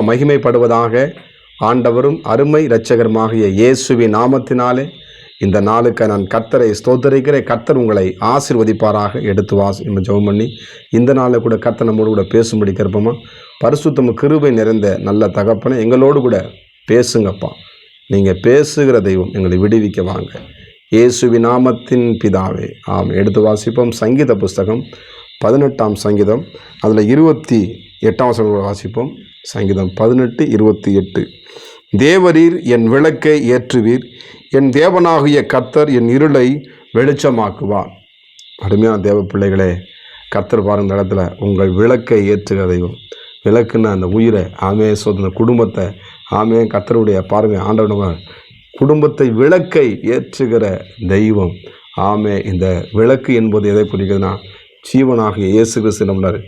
நாம மகிமைப்படுவதாக. ஆண்டவரும் அருமை இரட்சகருமாகிய இயேசுவின் நாமத்தினாலே இந்த நாளுக்கு நான் கர்த்தரை ஸ்தோத்தரிக்கிறேன். கர்த்தர் உங்களை ஆசீர்வதிப்பாராக. எடுத்து நம்ம ஜெபம் பண்ணி இந்த நாளில் கூட கர்த்தர் நம்மோடு கூட பேசும்படி கருப்பமா. பரிசுத்தம் கிருபை நிறைந்த நல்ல தகப்பனை எங்களோடு கூட பேசுங்கப்பா. நீங்கள் பேசுகிற தெய்வம், எங்களை விடுவிக்க வாங்க. இயேசுவின் நாமத்தின் பிதாவே ஆம். எடுத்து வாசிப்போம். சங்கீத புஸ்தகம் 18ஆம் சங்கீதம், அதில் 28ஆம் வசனம் வாசிப்போம். சங்கீதம் 18:28. தேவரீர் என் விளக்கை ஏற்றுவீர், என் தேவனாகிய கர்த்தர் என் இருளை வெளிச்சமாக்குவார். அருமையான தேவ பிள்ளைகளே, கர்த்தர் பாருங்க இடத்துல உங்கள் விளக்கை ஏற்றுகிற தெய்வம். விளக்குன்னா அந்த உயிரை சொந்த குடும்பத்தை கர்த்தருடைய பாருங்க ஆண்டவன் குடும்பத்தை விளக்கை ஏற்றுகிற தெய்வம். இந்த விளக்கு என்பது எதை குறிக்கிறதுனா ஜீவனாகிய இயேசு கிறிஸ்து நம்மளார்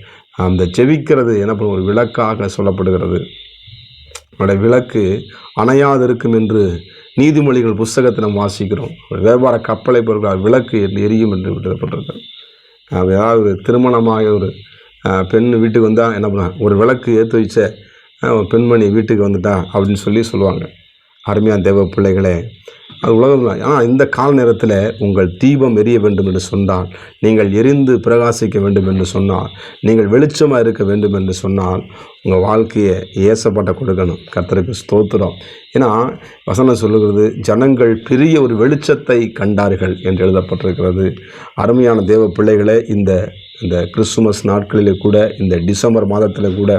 அந்த ஜெபிக்கிறது என்ன ஒரு விளக்காக சொல்லப்படுகிறது. அவருடைய விளக்கு அணையாது இருக்கும் என்று நீதிமொழிகள் புஸ்தகத்தை நம்ம வாசிக்கிறோம். வியாபார கப்பலை பொருட்கள் விளக்கு எரியும் என்று விடப்பட்டிருக்கிறது. ஏதாவது திருமணமாக ஒரு பெண் வீட்டுக்கு வந்தால் என்ன பண்ண, ஒரு விளக்கு ஏற்றி வச்ச பெண்மணி வீட்டுக்கு வந்துட்டா அப்படின்னு சொல்லுவாங்க. அருமையான தேவ பிள்ளைகளே, அது உலகம். ஆனால் இந்த கால நேரத்தில் உங்கள் தீபம் எரிய வேண்டும் என்று சொன்னால், நீங்கள் எரிந்து பிரகாசிக்க வேண்டும் என்று சொன்னால், நீங்கள் வெளிச்சமாக இருக்க வேண்டும் என்று சொன்னால், உங்கள் வாழ்க்கையை ஏசப்பட்ட கொடுக்கணும். கர்த்தருக்கு ஸ்தோத்திரம். ஏன்னா வசனம் சொல்லுகிறது, ஜனங்கள் பெரிய ஒரு வெளிச்சத்தை கண்டார்கள் என்று எழுதப்பட்டிருக்கிறது. அருமையான தேவ பிள்ளைகளே, இந்த கிறிஸ்துமஸ் நாட்களிலே கூட, இந்த டிசம்பர் மாதத்தில் கூட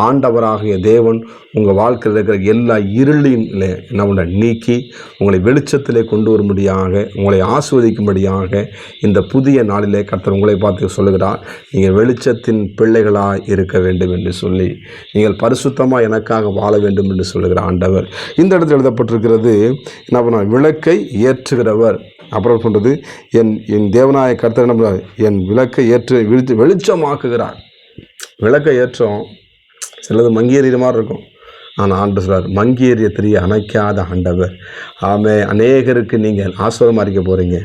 ஆண்டவராகிய தேவன் உங்கள் வாழ்க்கையில் இருக்கிற எல்லா இருளின் என்ன நீக்கி உங்களை வெளிச்சத்திலே கொண்டு வரும்படியாக, உங்களை ஆஸ்வதிக்கும்படியாக இந்த புதிய நாளிலே கர்த்தர் உங்களை பார்த்து சொல்லுகிறார், நீங்கள் வெளிச்சத்தின் பிள்ளைகளாக இருக்க வேண்டும் என்று சொல்லி, நீங்கள் பரிசுத்தமாக எனக்காக வாழ வேண்டும் என்று சொல்லுகிற ஆண்டவர். இந்த இடத்துல எழுதப்பட்டிருக்கிறது என்ன பண்ணார், விளக்கை ஏற்றுகிறவர். அப்புறம் சொல்கிறது, என் தேவனாய கர்த்தர் என்ன பண்ணார், என் விளக்கை ஏற்று வெளிச்சமாக்குகிறார். விளக்கை ஏற்றம் சிலது மங்கியறிகிற மாதிரி இருக்கும். ஆனால் ஆண்டவர் சொல்றார், மங்கியறிய தெரிய அணைக்காத ஆண்டவர். அநேகருக்கு நீங்கள் ஆசீர்வாதமாக இருக்க போகிறீங்க.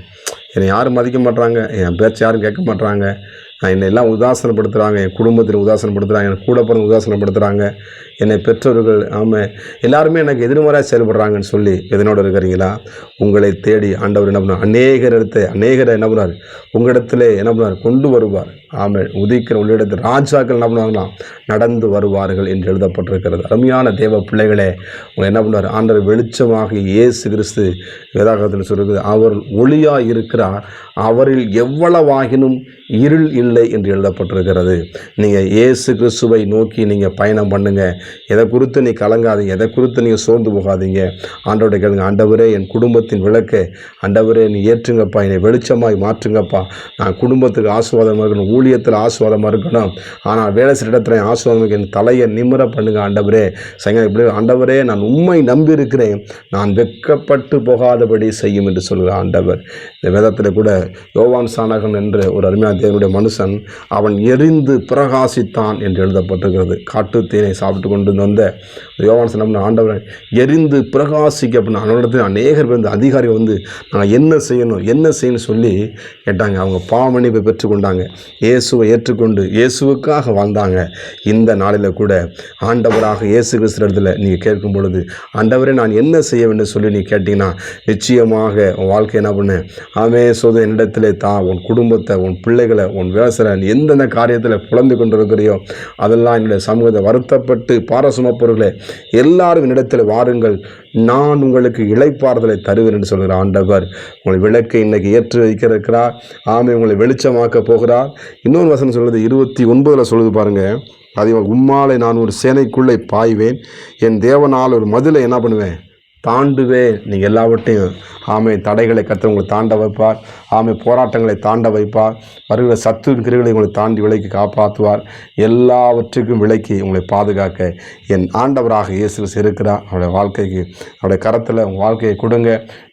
என்னை யாரும் மதிக்க மாட்டாங்க, என் பேச்சு யாரும் கேட்க மாட்டாங்க, என்னை எல்லாம் உதாசனப்படுத்துகிறாங்க, என் குடும்பத்தில் உதாசனப்படுத்துகிறாங்க, என் கூட பிறந்து உதாசனப்படுத்துகிறாங்க, என்னை பெற்றோர்கள் எல்லாருமே எனக்கு எதிர்மறையாக செயல்படுறாங்கன்னு சொல்லி எதனோடு இருக்கிறீங்களா? உங்களை தேடி ஆண்டவர் என்ன பண்ணார், அநேகரை என்ன பண்ணார், உங்களிடத்துல என்ன பண்ணார், கொண்டு வருவார். உதிக்கிற உள்ளிடத்தில் ராஜாக்கள் என்ன பண்ணுவாங்களாம், நடந்து வருவார்கள் என்று எழுதப்பட்டிருக்கிறது. அருமையான தேவ பிள்ளைகளே, உங்களை என்ன பண்ணுவார், ஆண்டவர் வெளிச்சமாக இயேசு கிறிஸ்து வேதாகமத்தில் சொல்கிறது, அவர் ஒளியாக இருக்கிறார், அவரில் எவ்வளவாகினும் இருள் இல்லை என்று எழுதப்பட்டிருக்கிறது. நீங்கள் இயேசு கிறிஸ்துவை நோக்கி நீங்கள் பயணம் பண்ணுங்கள். எதை குறித்து நீ கலங்காதீங்க, எதை குறித்து நீங்கள் சோர்ந்து போகாதீங்க. ஆண்டவரை கேளுங்க, ஆண்டவரே என் குடும்பத்தின் விளக்கை ஆண்டவரே நீ ஏற்றுங்கப்பா, என்னை வெளிச்சமாய் மாற்றுங்கப்பா. நான் குடும்பத்துக்கு ஆசீர்வாதமாக இருக்கணும், ஊழியத்தில் ஆசீர்வாதமாக இருக்கணும், ஆனால் வேலை செய்கிற இடத்துல ஆசீர்வாதம் என் தலையை நிமிர பண்ணுங்க ஆண்டவரே. இப்படி ஆண்டவரே, நான் உண்மை நம்பி இருக்கிறேன், நான் வெட்கப்பட்டு போகாதபடி செய்யும் என்று சொல்கிற ஆண்டவர். இந்த வேதத்தில் கூட யோவான் சானகன் என்ற ஒரு அருமையான தேவனுடைய மனுஷன், அவன் எரிந்து பிரகாசித்தான் என்று எழுதப்பட்டிருக்கிறது. காட்டு தேனை சாப்பிட்டு கொண்டு வந்த யோவான் சானகன் ஆண்டவர் எரிந்து பிரகாசிக்க அப்படின்னு அவனிடத்தில் அநேகர் அதிகாரிகள் நாங்கள் என்ன செய்யணும் சொல்லி கேட்டாங்க. அவங்க பாவமன்னிப்பை பெற்றுக்கொண்டாங்க, இயேசுவை ஏற்றுக்கொண்டு இயேசுவுக்காக வாழ்ந்தாங்க. இந்த நாளில் கூட ஆண்டவராக இயேசு கிறிஸ்து இடத்துல நீங்கள் கேட்கும் பொழுது, ஆண்டவரே நான் என்ன செய்ய வேண்டும் சொல்லி நீ கேட்டிங்கன்னா, நிச்சயமாக உன் வாழ்க்கை என்ன பண்ண என்னிடத்தில் உன் குடும்பத்தை, உன் பிள்ளைகளை, உன் விவசாயம் எந்தெந்த காரியத்தில் புலந்து கொண்டிருக்கிறையோ அதெல்லாம் என்னுடைய சமூகத்தை வருத்தப்பட்டு பாரசுமப்பொருளே எல்லாரும் என்னிடத்தில் வாருங்கள், நான் உங்களுக்கு இளைப்பாறுதலை தருவேன் என்று சொல்கிற ஆண்டவர் உங்களை விளக்கை இன்னைக்கு ஏற்று வைக்கிறார். உங்களை வெளிச்சமாக்க போகிறார். இன்னொரு வசனம் சொல்வது 29 சொல்லுது பாருங்க, அதே உம்மாலை நான் ஒரு சேனைக்குள்ளே பாய்வேன், என் தேவனால் ஒரு மதிலை என்ன பண்ணுவேன், தாண்டுவேன். நீங்கள் எல்லாவற்றையும் தடைகளை கர்த்தர் உங்களை தாண்ட வைப்பார். போராட்டங்களை தாண்ட வைப்பார். வருகிற சத்துவின் கிரிகளை உங்களை தாண்டி விலைக்கு காப்பாற்றுவார். எல்லாவற்றுக்கும் விலைக்கு உங்களை பாதுகாக்க என் ஆண்டவராக இயேசு இருக்கிறார். அவருடைய வாழ்க்கைக்கு அவருடைய கரத்தில் உங்கள் வாழ்க்கையை கொடுங்க.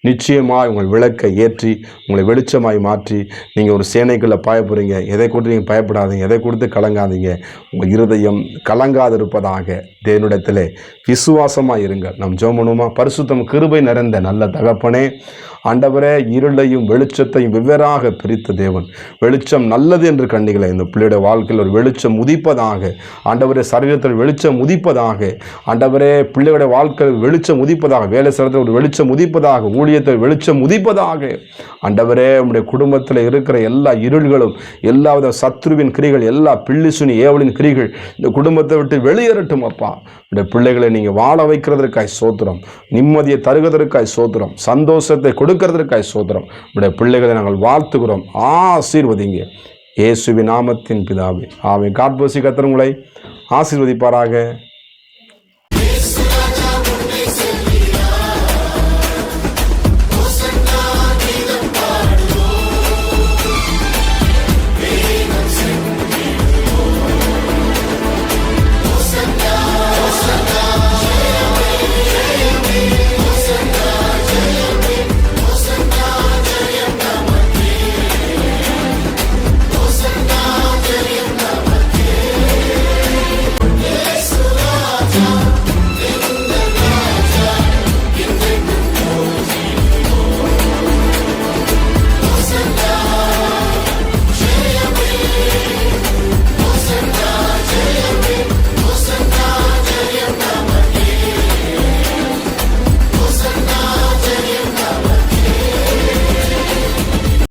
நிச்சயமாக உங்கள் விளக்கை ஏற்றி உங்களை வெளிச்சமாய் மாற்றி நீங்கள் ஒரு சேனைக்குள்ளே பாய போகிறீங்க. எதை கொடுத்து நீங்கள் பயப்படாதீங்க, எதை கொடுத்து கலங்காதீங்க. உங்கள் இருதயம் கலங்காதிருப்பதாக தேவனிடத்திலே விசுவாசமாக இருங்கள். நம் ஜெபம் பண்ணுவோமா? பரிசுத்தம் கிருபை நிறைந்த நல்ல தகப்பனே, ஆண்டவரே, இருளையும் வெளிச்சத்தையும் வெவ்வேறாக பிரித்த தேவன். வெளிச்சம் நல்லது என்று கண்டீங்களே, இந்த பிள்ளையுடைய வாழ்க்கையில் ஒரு வெளிச்சம் உதிப்பதாக. ஆண்டவரே, சரீரத்தில் வெளிச்சம் உதிப்பதாக. ஆண்டவரே, பிள்ளைகளுடைய வாழ்க்கையில் வெளிச்சம் உதிப்பதாக. வேலை ஸ்தலத்தில் ஒரு வெளிச்சம் உதிப்பதாக. ஊழியத்தில் வெளிச்சம் உதிப்பதாக. ஆண்டவரே, உம்முடைய குடும்பத்தில் இருக்கிற எல்லா இருள்களும், எல்லாவித சத்ருவின் கிரிகள், எல்லா பில்லிசுனி ஏவலின் கிரிகள் இந்த குடும்பத்தை விட்டு வெளியேறட்டும் அப்பா. உடைய பிள்ளைகளை நீங்கள் வாழ வைக்கிறதற்காய் சோத்திரம், நிம்மதியை தருவதற்காய் சோத்திரம், சந்தோஷத்தை கொடுக்கிறதற்காய் சோத்திரம். உடைய பிள்ளைகளை நாங்கள் வாழ்த்துகிறோம். ஆசீர்வதிங்க இயேசுவின் நாமத்தின் பிதாவே, ஆமென். God bless you. கர்த்தர் உங்களை ஆசீர்வதிப்பாராக.